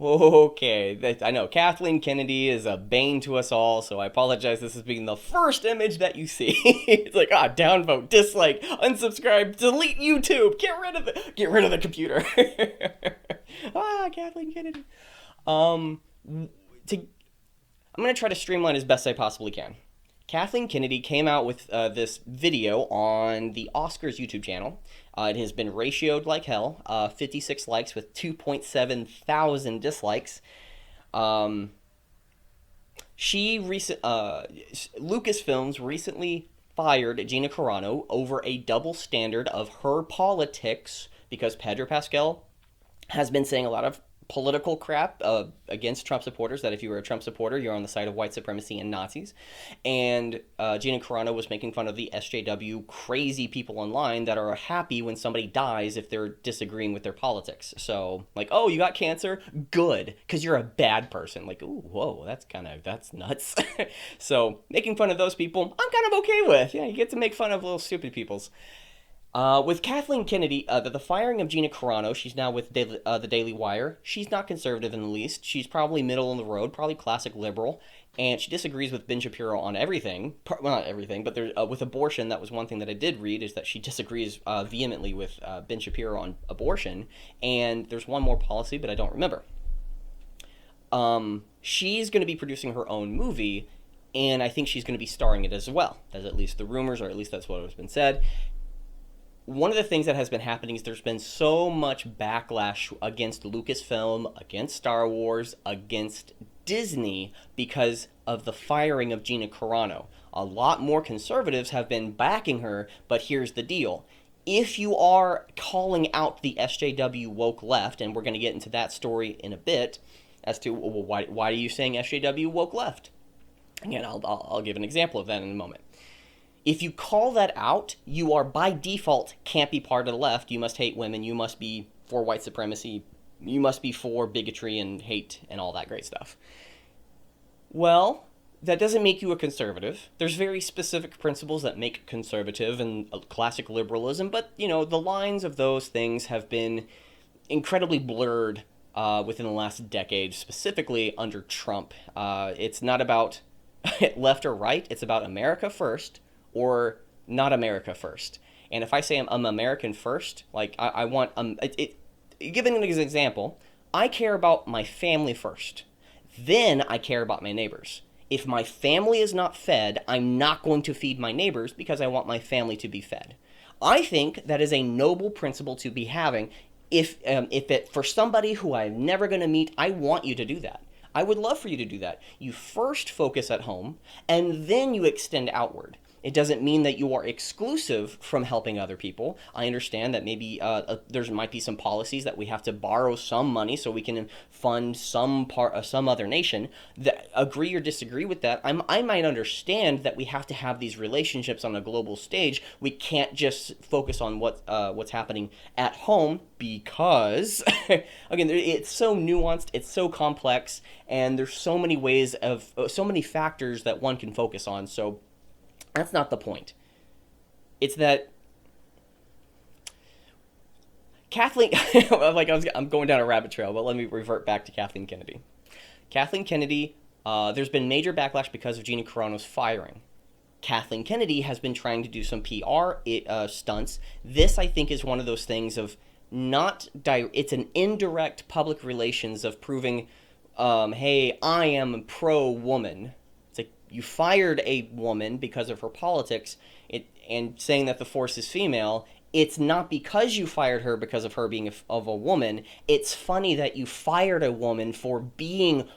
Okay, I know Kathleen Kennedy is a bane to us all, so I apologize. This is being the first image that you see. It's like, downvote, dislike, unsubscribe, delete YouTube, get rid of the computer. Kathleen Kennedy. Um, to I'm gonna try to streamline as best I possibly can. Kathleen Kennedy came out with this video on the Oscars YouTube channel. It has been ratioed like hell. 56 likes with 2.7 thousand dislikes. Um, Lucasfilms recently fired Gina Carano over a double standard of her politics because Pedro Pascal has been saying a lot of political crap against Trump supporters, that if you were a Trump supporter, you're on the side of white supremacy and Nazis. And Gina Carano was making fun of the SJW crazy people online that are happy when somebody dies if they're disagreeing with their politics. So, like, oh, you got cancer? Good, because you're a bad person. Like, ooh, whoa, that's nuts. So, making fun of those people, I'm kind of okay with. Yeah, you get to make fun of little stupid peoples. With Kathleen Kennedy, the firing of Gina Carano, she's now with the Daily Wire. She's not conservative in the least. She's probably middle of the road, probably classic liberal, and she disagrees with Ben Shapiro on everything. Well, not everything, but with abortion, that was one thing that I did read, is that she disagrees vehemently with Ben Shapiro on abortion, and there's one more policy, but I don't remember. She's going to be producing her own movie, and I think she's going to be starring it as well. That's at least the rumors, or at least that's what has been said. One of the things that has been happening is there's been so much backlash against Lucasfilm, against Star Wars, against Disney because of the firing of Gina Carano. A lot more conservatives have been backing her, but here's the deal. If you are calling out the SJW woke left, and we're going to get into that story in a bit, as to, well, why are you saying SJW woke left? Again, I'll give an example of that in a moment. If you call that out, you are by default can't be part of the left. You must hate women. You must be for white supremacy. You must be for bigotry and hate and all that great stuff. Well, that doesn't make you a conservative. There's very specific principles that make conservative and classic liberalism, but, the lines of those things have been incredibly blurred within the last decade, specifically under Trump. It's not about left or right. It's about America first, or not America first. And if I say I'm American first, like I want giving an example, I care about my family first. Then I care about my neighbors. If my family is not fed, I'm not going to feed my neighbors because I want my family to be fed. I think that is a noble principle to be having. If it for somebody who I'm never going to meet, I want you to do that. I would love for you to do that. You first focus at home, and then you extend outward. It doesn't mean that you are exclusive from helping other people. I understand that maybe there might be some policies that we have to borrow some money so we can fund some other nation. Agree or disagree with that. I might understand that we have to have these relationships on a global stage. We can't just focus on what's happening at home because, again, it's so nuanced, it's so complex, and there's so many ways of so many factors that one can focus on. So that's not the point. It's that Kathleen, I'm going down a rabbit trail, but let me revert back to Kathleen Kennedy. Kathleen Kennedy, there's been major backlash because of Gina Carano's firing. Kathleen Kennedy has been trying to do some PR stunts. This, I think, is one of those things of it's an indirect public relations of proving, hey, I am pro-woman. You fired a woman because of her politics, and saying that the force is female. It's not because you fired her because of her being of a woman. It's funny that you fired a woman for being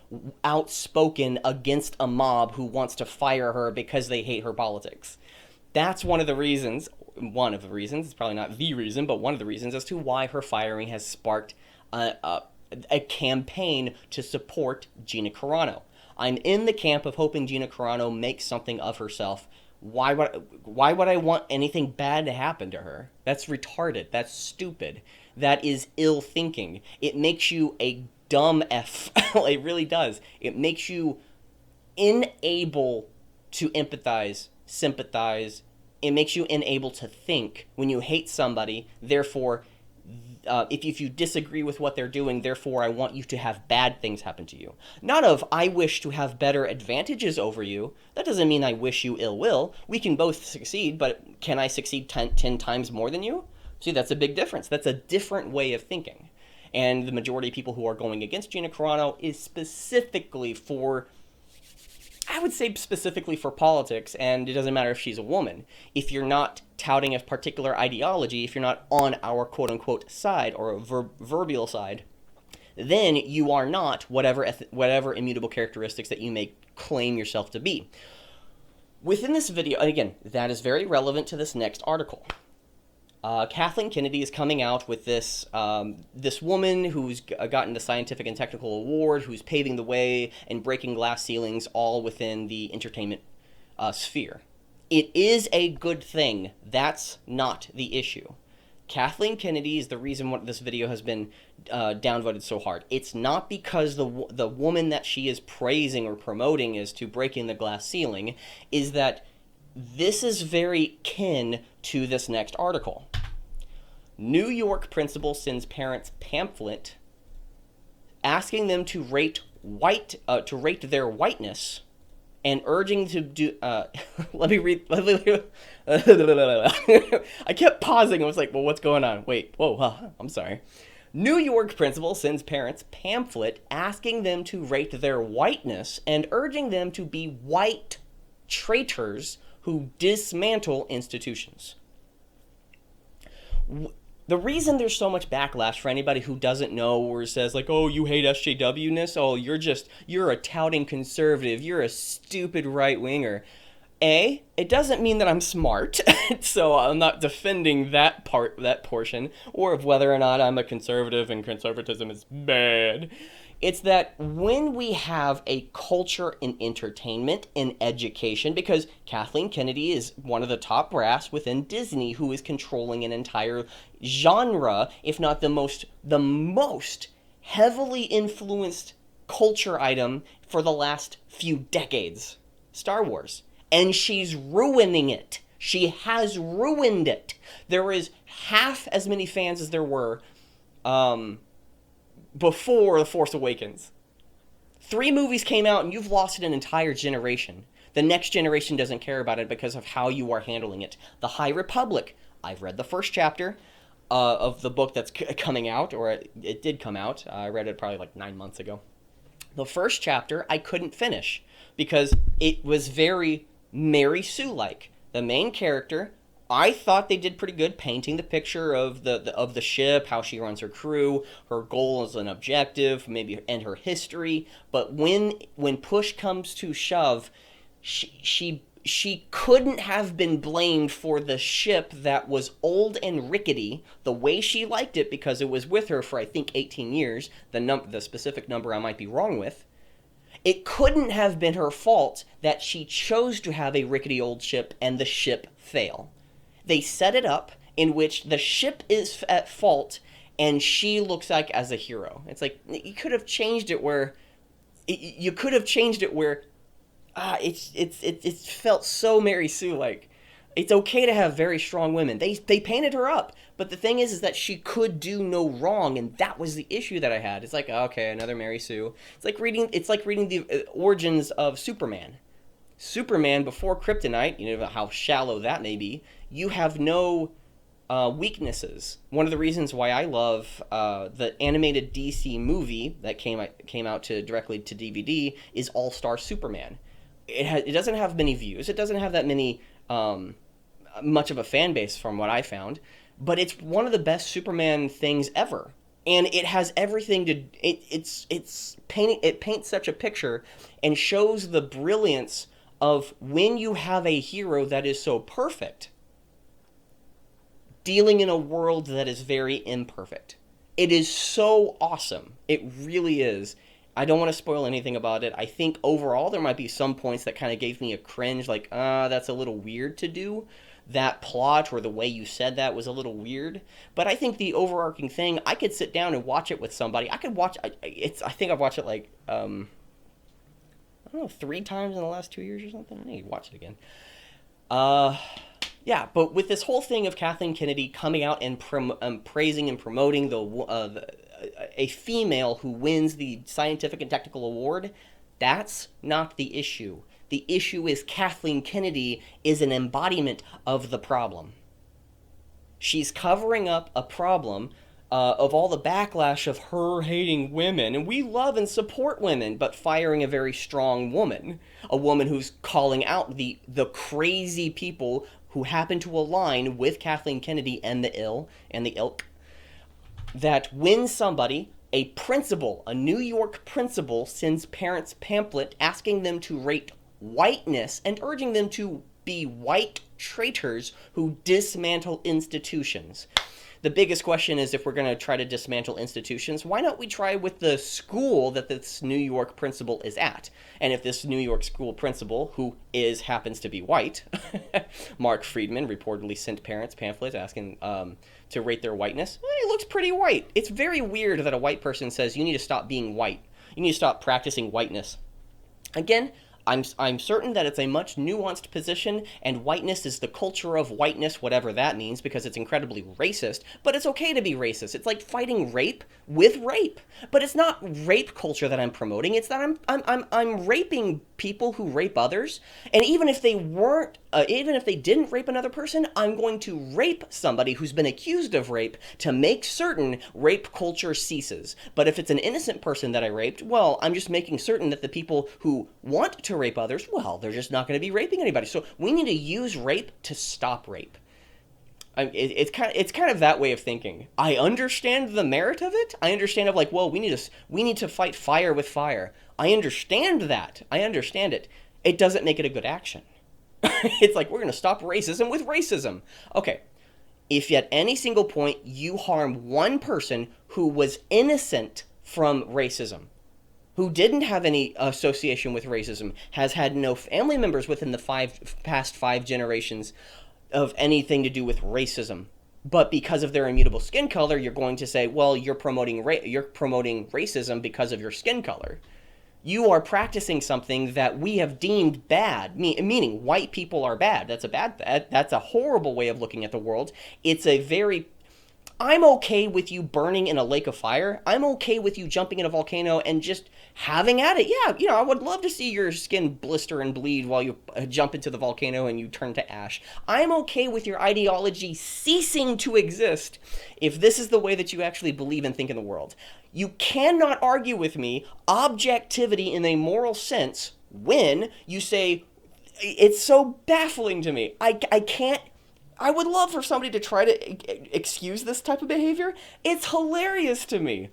outspoken against a mob who wants to fire her because they hate her politics. That's one of the reasons, it's probably not the reason, but one of the reasons as to why her firing has sparked a campaign to support Gina Carano. I'm in the camp of hoping Gina Carano makes something of herself. Why would I want anything bad to happen to her? That's retarded. That's stupid. That is ill thinking. It makes you a dumb F. It really does. It makes you unable to empathize, sympathize. It makes you unable to think when you hate somebody. Therefore, if you disagree with what they're doing, therefore I want you to have bad things happen to you. Not of, I wish to have better advantages over you. That doesn't mean I wish you ill will. We can both succeed, but can I succeed 10 times more than you? See, that's a big difference. That's a different way of thinking. And the majority of people who are going against Gina Carano is specifically for, I would say specifically for politics, and it doesn't matter if she's a woman. If you're not touting a particular ideology, if you're not on our quote-unquote side, or a proverbial side, then you are not whatever immutable characteristics that you may claim yourself to be. Within this video, and again, that is very relevant to this next article. Kathleen Kennedy is coming out with this woman who's gotten the scientific and technical award, who's paving the way and breaking glass ceilings all within the entertainment sphere. It is a good thing. That's not the issue. Kathleen Kennedy is the reason why this video has been downvoted so hard. It's not because the woman that she is praising or promoting as to breaking the glass ceiling, is that this is very kin to this next article. New York principal sends parents pamphlet asking them to rate their whiteness and urging to do let me read I kept pausing. I was like, well, what's going on? Wait, whoa, I'm sorry. New York principal sends parents pamphlet asking them to rate their whiteness and urging them to be white traitors who dismantle institutions. The reason there's so much backlash for anybody who doesn't know or says like, oh, you hate SJW-ness, oh, you're a touting conservative, you're a stupid right-winger. It doesn't mean that I'm smart, so I'm not defending that portion, or of whether or not I'm a conservative and conservatism is bad. It's that when we have a culture in entertainment, in education, because Kathleen Kennedy is one of the top brass within Disney who is controlling an entire genre, if not the most heavily influenced culture item for the last few decades, Star Wars. And she's ruining it. She has ruined it. There is half as many fans as there were before The Force Awakens. 3 movies came out and you've lost an entire generation. The next generation doesn't care about it because of how you are handling it. The High Republic. I've read the first chapter of the book that's coming out, or it did come out. I read it probably like 9 months ago. The first chapter I couldn't finish because it was very Mary Sue-like. The main character, I thought they did pretty good painting the picture of the ship, how she runs her crew, her goals and objective, maybe, and her history. But when push comes to shove, she couldn't have been blamed for the ship that was old and rickety the way she liked it, because it was with her for I think 18 years. The specific number I might be wrong with. It couldn't have been her fault that she chose to have a rickety old ship and the ship fail. They set it up in which the ship is at fault and she looks like as a hero. It's like, you could have changed it where it's felt so Mary Sue like. It's okay to have very strong women. They painted her up, but the thing is that she could do no wrong, and that was the issue that I had. It's like, okay, another Mary Sue. It's like reading the origins of Superman. Superman before Kryptonite, you know how shallow that may be. You have no weaknesses. One of the reasons why I love the animated DC movie that came out directly to DVD is All-Star Superman. It doesn't have many views. It doesn't have that many much of a fan base from what I found, but it's one of the best Superman things ever. And it has everything to it paints such a picture and shows the brilliance of when you have a hero that is so perfect dealing in a world that is very imperfect. It is so awesome. It really is. I don't want to spoil anything about it. I think overall there might be some points that kind of gave me a cringe, like, that's a little weird to do. That plot or the way you said that was a little weird. But I think the overarching thing, I could sit down and watch it with somebody. I could watch it. I think I've watched it like, I don't know, 3 times in the last 2 years or something. I need to watch it again. Yeah, but with this whole thing of Kathleen Kennedy coming out and praising and promoting a female who wins the scientific and technical award, that's not the issue. The issue is Kathleen Kennedy is an embodiment of the problem. She's covering up a problem of all the backlash of her hating women, and we love and support women, but firing a very strong woman, a woman who's calling out the crazy people who happen to align with Kathleen Kennedy and the ilk, that when somebody, a principal, a New York principal, sends parents pamphlet asking them to rate whiteness and urging them to be white traitors who dismantle institutions. The biggest question is, if we're going to try to dismantle institutions, why not we try with the school that this New York principal is at? And if this New York school principal, who happens to be white, Mark Friedman reportedly sent parents pamphlets asking to rate their whiteness, it looks pretty white. It's very weird that a white person says you need to stop being white. You need to stop practicing whiteness. Again, I'm certain that it's a much nuanced position, and whiteness is the culture of whiteness, whatever that means, because it's incredibly racist, but it's okay to be racist. It's like fighting rape with rape. But it's not rape culture that I'm promoting. It's that I'm raping people who rape others, and even if they didn't rape another person, I'm going to rape somebody who's been accused of rape to make certain rape culture ceases. But if it's an innocent person that I raped, well, I'm just making certain that the people who want to rape others, well, they're just not going to be raping anybody. So we need to use rape to stop rape. It's kind of that way of thinking. I understand the merit of it. I understand of like, well, we need to fight fire with fire. I understand that. I understand it. It doesn't make it a good action. It's like, we're going to stop racism with racism. Okay. If at any single point you harm one person who was innocent from racism, who didn't have any association with racism, has had no family members within the past 5 generations of anything to do with racism, but because of their immutable skin color, you're going to say, well, you're promoting racism because of your skin color. You are practicing something that we have deemed bad, meaning white people are bad. That's a horrible way of looking at the world. I'm okay with you burning in a lake of fire. I'm okay with you jumping in a volcano and just having at it. Yeah, I would love to see your skin blister and bleed while you jump into the volcano and you turn to ash. I'm okay with your ideology ceasing to exist if this is the way that you actually believe and think in the world. You cannot argue with me objectivity in a moral sense when you say, it's so baffling to me. I can't. I would love for somebody to try to excuse this type of behavior. It's hilarious to me.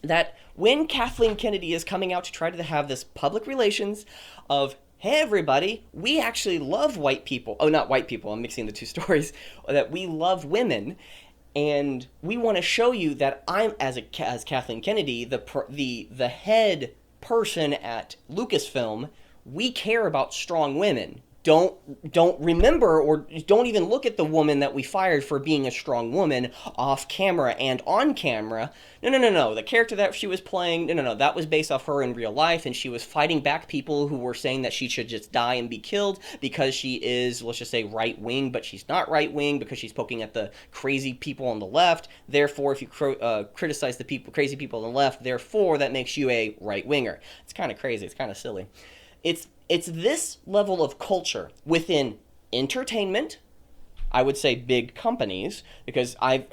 That when Kathleen Kennedy is coming out to try to have this public relations of, hey everybody, we actually love white people. Oh, not white people, I'm mixing the two stories. That we love women, and we want to show you that I'm, as Kathleen Kennedy, the head person at Lucasfilm, we care about strong women. Don't remember or don't even look at the woman that we fired for being a strong woman off camera and on camera. No. The character that she was playing, no. That was based off her in real life, and she was fighting back people who were saying that she should just die and be killed because she is, let's just say, right-wing, but she's not right-wing because she's poking at the crazy people on the left. Therefore, if you criticize the crazy people on the left, therefore, that makes you a right-winger. It's kind of crazy. It's kind of silly. It's this level of culture within entertainment, I would say big companies, because I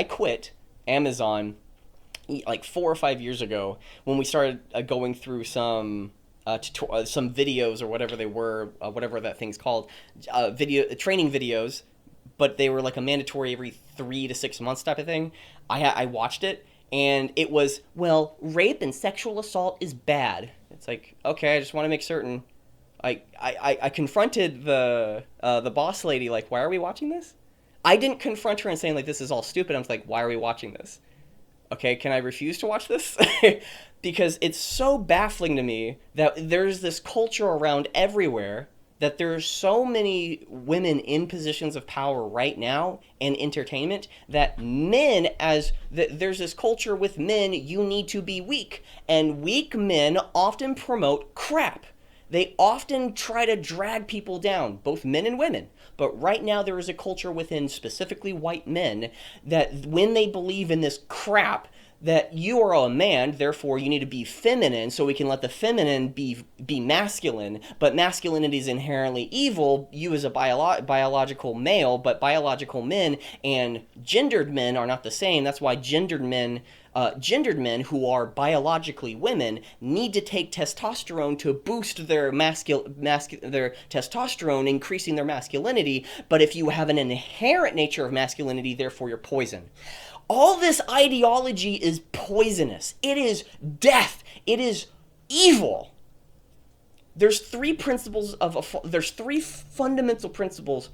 quit Amazon like 4 or 5 years ago when we started going through some videos or whatever they were, whatever that thing's called, training videos, but they were like a mandatory every 3 to 6 months type of thing. I watched it. And it was, well, rape and sexual assault is bad. It's like, okay, I just want to make certain. I confronted the boss lady, like, why are we watching this? I didn't confront her and saying, like, this is all stupid. I'm like, why are we watching this? Okay, can I refuse to watch this? Because it's so baffling to me that there's this culture around everywhere, that there's so many women in positions of power right now in entertainment that men, there's this culture with men, you need to be weak. And weak men often promote crap. they often try to drag people down, both men and women. But right now there is a culture within specifically white men that when they believe in this crap, that you are a man, therefore you need to be feminine, so we can let the feminine be masculine, but masculinity is inherently evil. You as a biological male, but biological men and gendered men are not the same. That's why gendered men who are biologically women need to take testosterone to boost their their testosterone, increasing their masculinity. But if you have an inherent nature of masculinity, therefore you're poison. All this ideology is poisonous. It is death. It is evil. There's three fundamental principles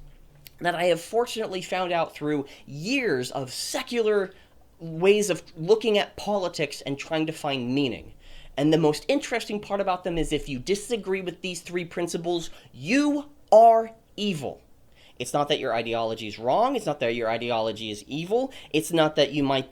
that I have fortunately found out through years of secular ways of looking at politics and trying to find meaning. And the most interesting part about them is if you disagree with these three principles, you are evil. It's not that your ideology is wrong. It's not that your ideology is evil. It's not that you might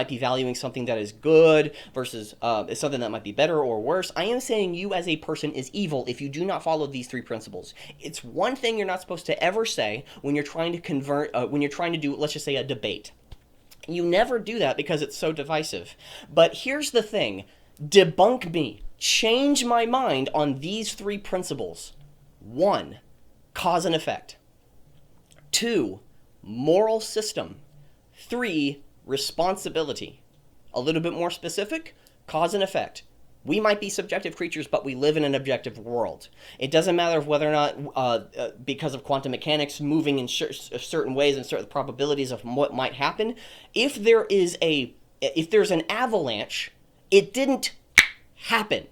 be valuing something that is good versus something that might be better or worse. I am saying you as a person is evil if you do not follow these three principles. It's one thing you're not supposed to ever say when you're trying to do, let's just say, a debate. You never do that because it's so divisive. But here's the thing. Debunk me. Change my mind on these three principles. 1, cause and effect. 2, moral system. 3, responsibility. A little bit more specific, cause and effect. We might be subjective creatures, but we live in an objective world. It doesn't matter whether or not, because of quantum mechanics moving in certain ways and certain probabilities of what might happen, if there's an avalanche, it didn't happen.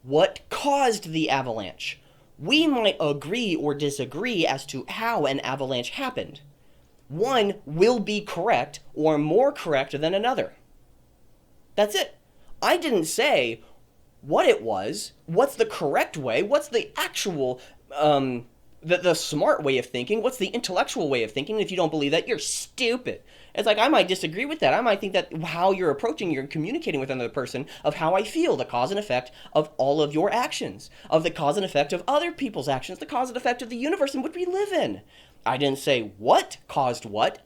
What caused the avalanche? We might agree or disagree as to how an avalanche happened. One will be correct or more correct than another. That's it. I didn't say what it was, what's the correct way, what's the actual, the smart way of thinking, what's the intellectual way of thinking. If you don't believe that, you're stupid. It's like, I might disagree with that. I might think that how you're communicating with another person, of how I feel, the cause and effect of all of your actions, of the cause and effect of other people's actions, the cause and effect of the universe in which we live in. I didn't say what caused what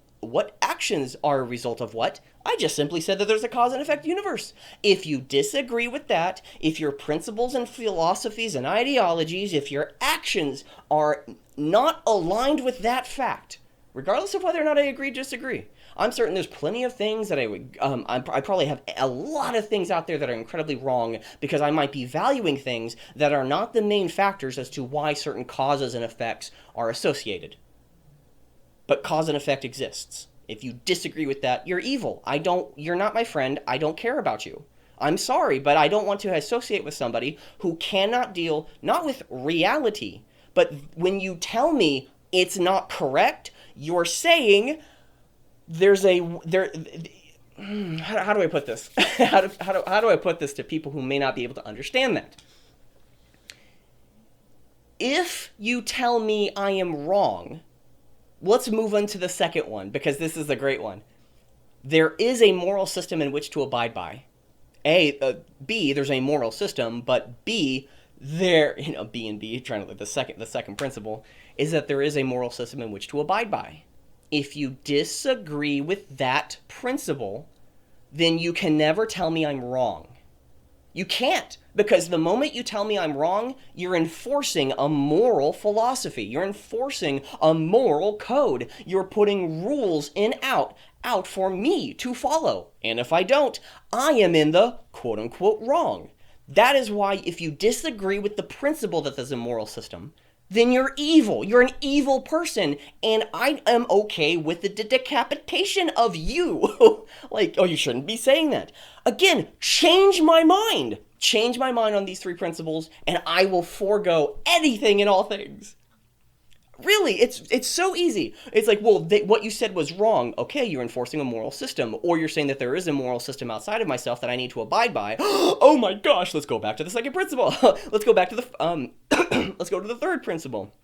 actions are a result of what. I just simply said that there's a cause and effect universe. If you disagree with that, if your principles and philosophies and ideologies, if your actions are not aligned with that fact, regardless of whether or not I agree or disagree, I'm certain there's plenty of things that I probably have a lot of things out there that are incredibly wrong because I might be valuing things that are not the main factors as to why certain causes and effects are associated. But cause and effect exists. If you disagree with that, you're evil. You're not my friend. I don't care about you. I'm sorry, but I don't want to associate with somebody who cannot deal, not with reality, but when you tell me it's not correct, you're saying how do I put this? how do I put this to people who may not be able to understand that? If you tell me I am wrong, let's move on to the second one, because this is a great one. There is a moral system in which to abide by. B, there's a moral system, but B, B and B, trying to like the second principle, is that there is a moral system in which to abide by. If you disagree with that principle, then you can never tell me I'm wrong. You can't, because the moment you tell me I'm wrong, you're enforcing a moral philosophy. You're enforcing a moral code. You're putting rules out for me to follow. And if I don't, I am in the quote-unquote wrong. That is why if you disagree with the principle that there's a moral system, then you're evil. You're an evil person, and I am okay with the decapitation of you. Like, oh, you shouldn't be saying that. Again, change my mind. Change my mind on these three principles, and I will forego anything and all things. Really, it's so easy. It's like, well, what you said was wrong. Okay, you're enforcing a moral system, or you're saying that there is a moral system outside of myself that I need to abide by. Oh my gosh, let's go back to the second principle. Let's go back to let's go to the third principle.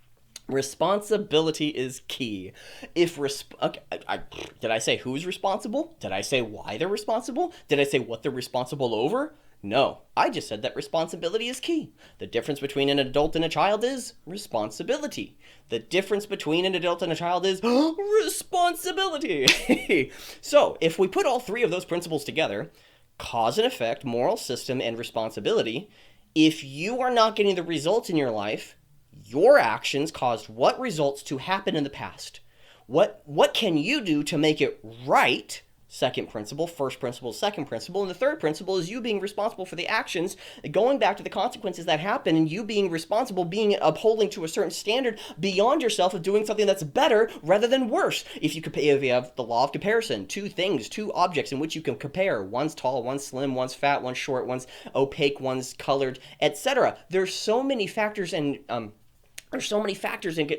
Responsibility is key. Did I say who's responsible? Did I say why they're responsible? Did I say what they're responsible over? No, I just said that responsibility is key. The difference between an adult and a child is responsibility. The difference between an adult and a child is responsibility. So, if we put all three of those principles together, cause and effect, moral system, and responsibility, if you are not getting the results in your life, your actions caused what results to happen in the past? What can you do to make it right? Second principle, first principle, second principle. And the third principle is you being responsible for the actions, going back to the consequences that happen, and you being responsible, being upholding to a certain standard beyond yourself of doing something that's better rather than worse. If you have the law of comparison, two things, two objects in which you can compare. One's tall, one's slim, one's fat, one's short, one's opaque, one's colored, etc. There's so many factors and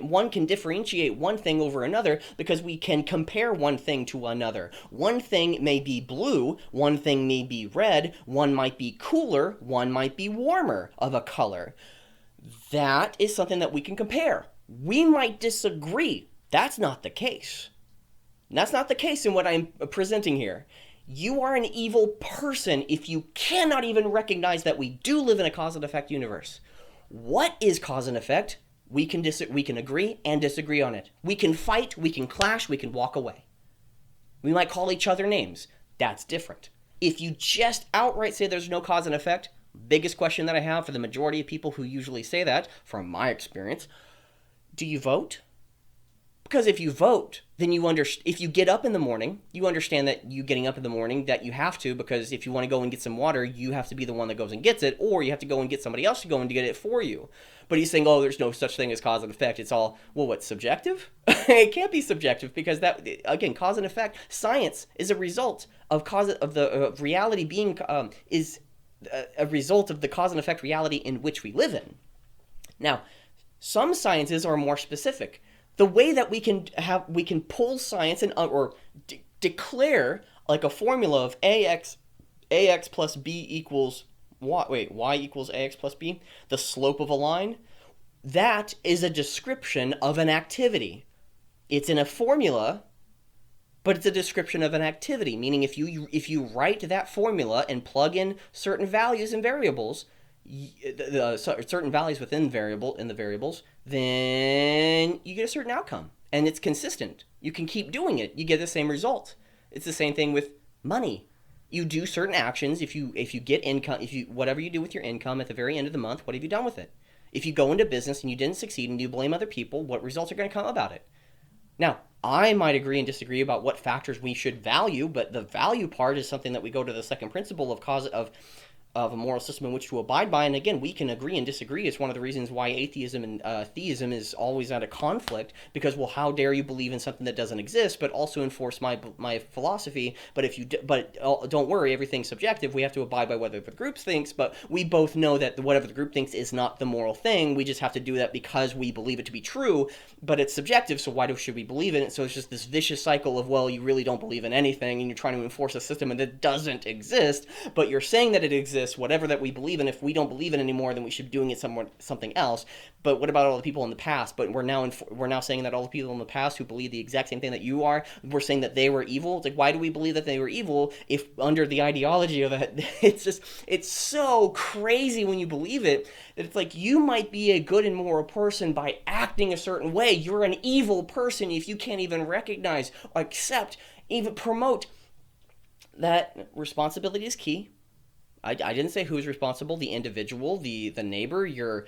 one can differentiate one thing over another because we can compare one thing to another. One thing may be blue, one thing may be red, one might be cooler, one might be warmer of a color. That is something that we can compare. We might disagree. That's not the case. That's not the case in what I'm presenting here. You are an evil person if you cannot even recognize that we do live in a cause and effect universe. What is cause and effect? We can agree and disagree on it. We can fight, we can clash, we can walk away. We might call each other names. That's different. If you just outright say there's no cause and effect, biggest question that I have for the majority of people who usually say that, from my experience, do you vote? Because if you vote, then if you get up in the morning, you understand that you getting up in the morning, that you have to, because if you want to go and get some water, you have to be the one that goes and gets it, or you have to go and get somebody else to go and get it for you. But he's saying, there's no such thing as cause and effect. It's all, what's subjective? It can't be subjective because that, again, cause and effect, science is a result of reality being, is a result of the cause and effect reality in which we live in. Now, some sciences are more specific. The way that we can pull science and or declare like a formula of ax plus b equals y equals ax plus b, the slope of a line, that is a description of an activity. It's in a formula, but it's a description of an activity, meaning if you write that formula and plug in certain values and variables, certain values within the variables, then you get a certain outcome, and it's consistent. You can keep doing it. You get the same result. It's the same thing with money. You do certain actions. If you get income, whatever you do with your income at the very end of the month, what have you done with it? If you go into business and you didn't succeed and you blame other people, what results are going to come about it? Now, I might agree and disagree about what factors we should value, but the value part is something that we go to the second principle of a moral system in which to abide by. And again, we can agree and disagree. It's one of the reasons why atheism and theism is always at a conflict, because, well, how dare you believe in something that doesn't exist, but also enforce my philosophy? But don't worry, everything's subjective. We have to abide by whatever the group thinks, but we both know that whatever the group thinks is not the moral thing. We just have to do that because we believe it to be true, but it's subjective, so should we believe in it? So it's just this vicious cycle of, well, you really don't believe in anything, and you're trying to enforce a system that doesn't exist, but you're saying that it exists. Whatever that we believe in, if we don't believe in it anymore, then we should be doing it something else. But what about all the people in the past? But we're now saying that all the people in the past who believe the exact same thing that you are, we're saying that they were evil. It's like, why do we believe that they were evil if under the ideology of it? It's so crazy when you believe it, that it's like you might be a good and moral person by acting a certain way. You're an evil person if you can't even recognize, accept, even promote that responsibility is key. I didn't say who's responsible: the individual, the neighbor, your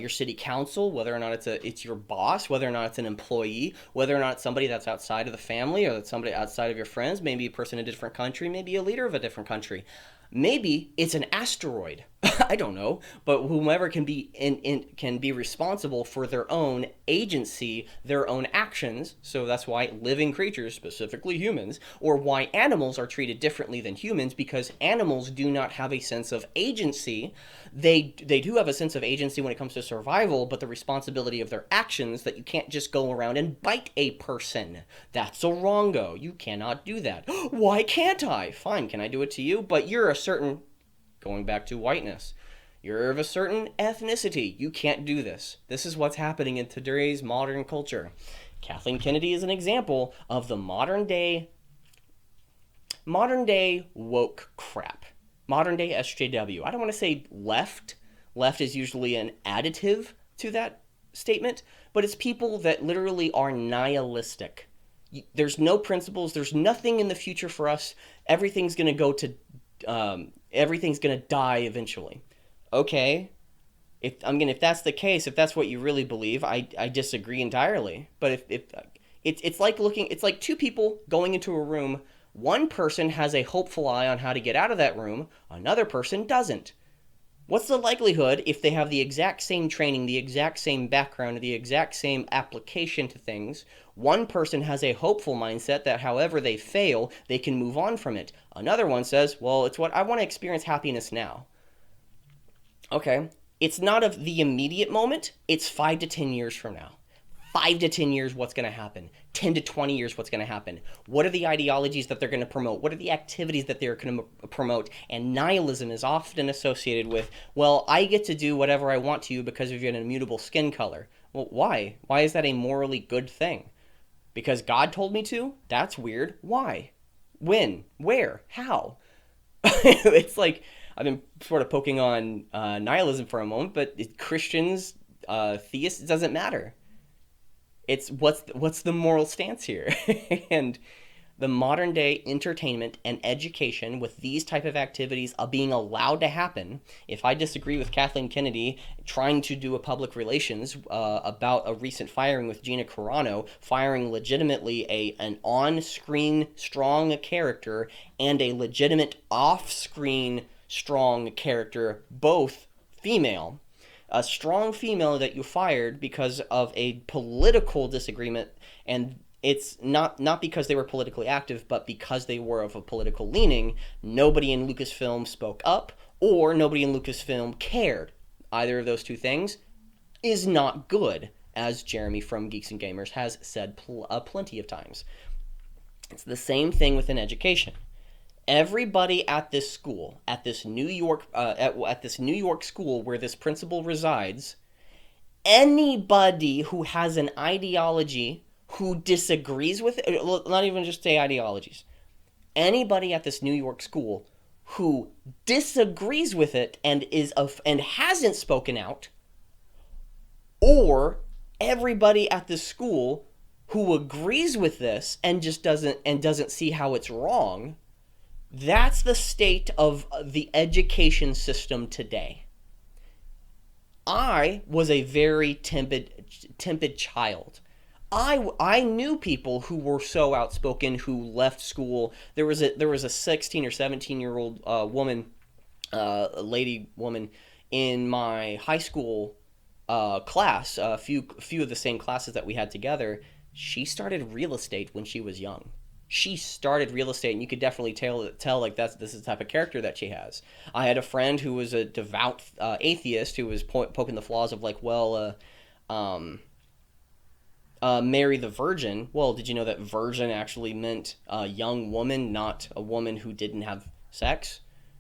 city council, whether or not it's your boss, whether or not it's an employee, whether or not it's somebody that's outside of the family, or that's somebody outside of your friends, maybe a person in a different country, maybe a leader of a different country. Maybe it's an asteroid. I don't know, but whomever can be responsible for their own agency, their own actions. So that's why living creatures, specifically humans, or why animals are treated differently than humans, because animals do not have a sense of agency. They do have a sense of agency when it comes to survival, but the responsibility of their actions, that you can't just go around and bite a person. That's a wrongo. You cannot do that. Why can't I? Fine, can I do it to you? But you're a certain, going back to whiteness, you're of a certain ethnicity. You can't do this. This is what's happening in today's modern culture. Kathleen Kennedy is an example of the modern day woke crap. modern day SJW. I don't want to say left. Left is usually an additive to that statement, but it's people that literally are nihilistic. There's no principles. There's nothing in the future for us. Everything's gonna go to, everything's gonna die eventually. Okay, if that's the case, if that's what you really believe, I disagree entirely. But if it's like it's like two people going into a room. One person has a hopeful eye on how to get out of that room. Another person doesn't. What's the likelihood, if they have the exact same training, the exact same background, the exact same application to things, one person has a hopeful mindset that however they fail, they can move on from it. Another one says, well, it's what I want to experience happiness now. Okay, it's not of the immediate moment, it's 5 to 10 years from now. 5 to 10 years, what's going to happen? 10 to 20 years, what's going to happen? What are the ideologies that they're going to promote? What are the activities that they're going to promote? And nihilism is often associated with, well, I get to do whatever I want to you because of your immutable skin color. Well, why? Why is that a morally good thing? Because God told me to? That's weird. Why? When? Where? How? It's like, I've been sort of poking on nihilism for a moment, but Christians, theists, it doesn't matter. It's what's the moral stance here? And the modern day entertainment and education with these type of activities are being allowed to happen. If I disagree with Kathleen Kennedy trying to do a public relations about a recent firing with Gina Carano, firing legitimately an on-screen strong character and a legitimate off-screen strong character, both female, a strong female that you fired because of a political disagreement, and it's not because they were politically active, but because they were of a political leaning. Nobody in Lucasfilm spoke up, or nobody in Lucasfilm cared. Either of those two things is not good, as Jeremy from Geeks and Gamers has said plenty of times. It's the same thing within education. Everybody at this school, at this New York school where this principal resides, anybody who has an ideology who disagrees with it, not even just say ideologies, anybody at this New York school who disagrees with it and hasn't spoken out, or everybody at the school who agrees with this and just doesn't see how it's wrong. That's the state of the education system today. I was a very timid child. I knew people who were so outspoken who left school. There was a 16 or 17-year-old woman in my high school class, a few of the same classes that we had together. She started real estate when she was young. She started real estate, and you could definitely tell like this is the type of character that she has. I had a friend who was a devout atheist who was poking the flaws of like, well, Mary the Virgin. Well, did you know that virgin actually meant a young woman, not a woman who didn't have sex?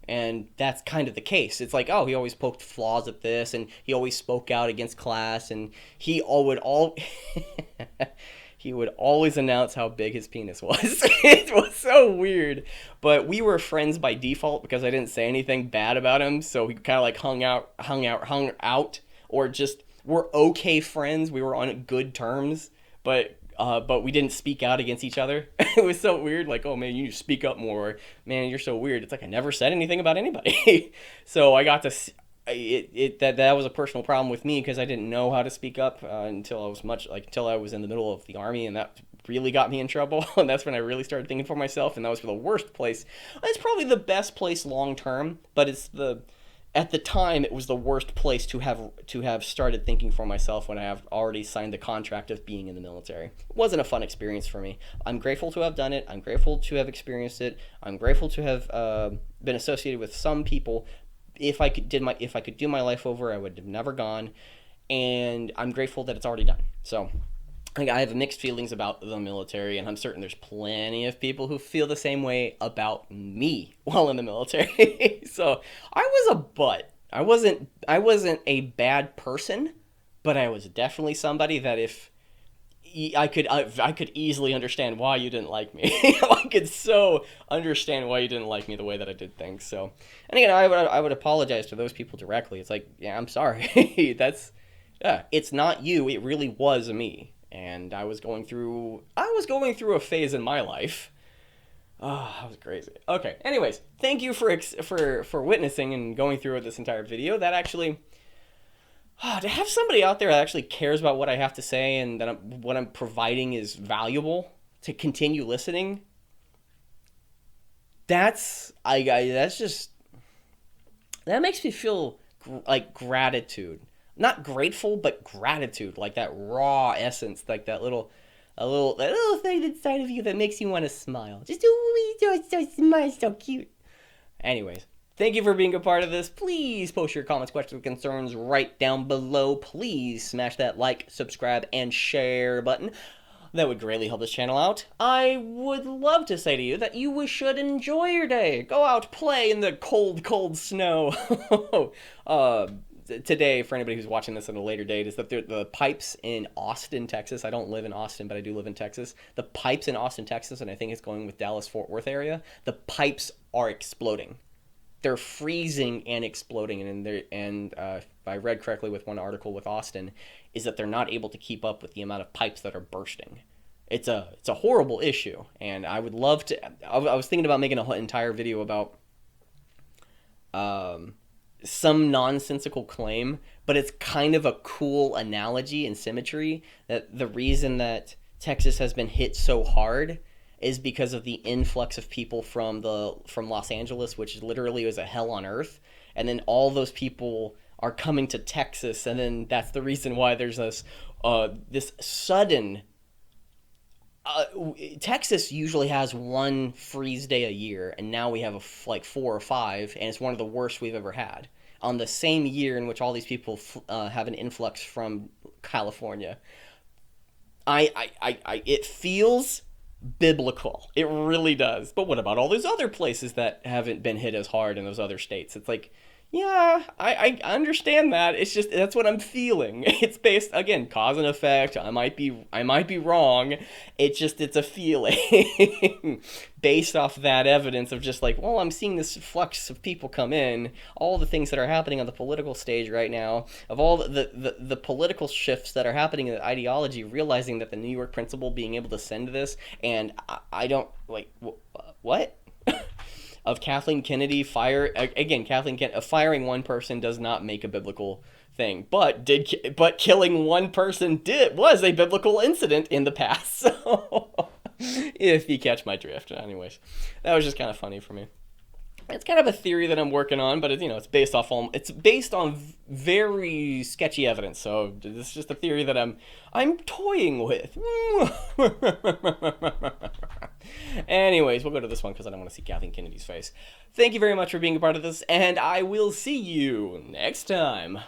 And that's kind of the case. It's like, oh, he always poked flaws at this, and he always spoke out against class, and he would always announce how big his penis was. It was so weird. But we were friends by default because I didn't say anything bad about him. So we kind of like hung out, or just were okay friends. We were on good terms, but we didn't speak out against each other. It was so weird. Like, oh man, you need to speak up more. Man, you're so weird. It's like I never said anything about anybody. So I got to. That was a personal problem with me because I didn't know how to speak up until I was in the middle of the army, and that really got me in trouble. And that's when I really started thinking for myself, and that was for the worst place. It's probably the best place long term, but at the time it was the worst place to have started thinking for myself when I have already signed the contract of being in the military. It wasn't a fun experience for me. I'm grateful to have done it. I'm grateful to have experienced it. I'm grateful to have been associated with some people. If I could do my life over, I would have never gone, and I'm grateful that it's already done. So I have mixed feelings about the military, and I'm certain there's plenty of people who feel the same way about me while in the military. So I was a butt. I wasn't a bad person, but I was definitely somebody that if I could easily understand why you didn't like me. I could so understand why you didn't like me the way that I did things. So, and again, I would apologize to those people directly. It's like, yeah, I'm sorry. It's not you. It really was me. And I was going through a phase in my life. Oh, that was crazy. Okay. Anyways, thank you for witnessing and going through this entire video. That actually, to have somebody out there that actually cares about what I have to say and that what I'm providing is valuable to continue listening. That makes me feel like gratitude. Not grateful, but gratitude, like that raw essence, like that little thing inside of you that makes you want to smile. Just so smile, so cute. Anyways, thank you for being a part of this. Please post your comments, questions, concerns right down below. Please smash that like, subscribe, and share button. That would greatly help this channel out. I would love to say to you that you should enjoy your day. Go out, play in the cold, cold snow. Today, for anybody who's watching this at a later date, is that the pipes in Austin, Texas. I don't live in Austin, but I do live in Texas. The pipes in Austin, Texas, and I think it's going with Dallas-Fort Worth area. The pipes are exploding. They're freezing and exploding. And if I read correctly with one article with Austin, is that they're not able to keep up with the amount of pipes that are bursting. It's a horrible issue, and I would love to. I was thinking about making an entire video about some nonsensical claim, but it's kind of a cool analogy and symmetry that the reason that Texas has been hit so hard is because of the influx of people from Los Angeles, which literally is a hell on earth, and then all those people are coming to Texas, and then that's the reason why there's this sudden. Texas usually has one freeze day a year, and now we have like 4 or 5, and it's one of the worst we've ever had. On the same year in which all these people have an influx from California, it feels biblical. It really does. But what about all those other places that haven't been hit as hard in those other states? It's like, yeah, I understand that. It's just, that's what I'm feeling. It's based, again, cause and effect. I might be wrong. It's a feeling based off that evidence of just like, well, I'm seeing this flux of people come in, all the things that are happening on the political stage right now, of all the political shifts that are happening in the ideology, realizing that the New York principle being able to send this, and I don't, like, what? Of Kathleen Kennedy firing one person does not make a biblical thing, but killing one person was a biblical incident in the past. So, if you catch my drift. Anyways, that was just kind of funny for me. It's kind of a theory that I'm working on, but it's based on very sketchy evidence. So this is just a theory that I'm toying with. Anyways, we'll go to this one because I don't want to see Kathleen Kennedy's face. Thank you very much for being a part of this, and I will see you next time.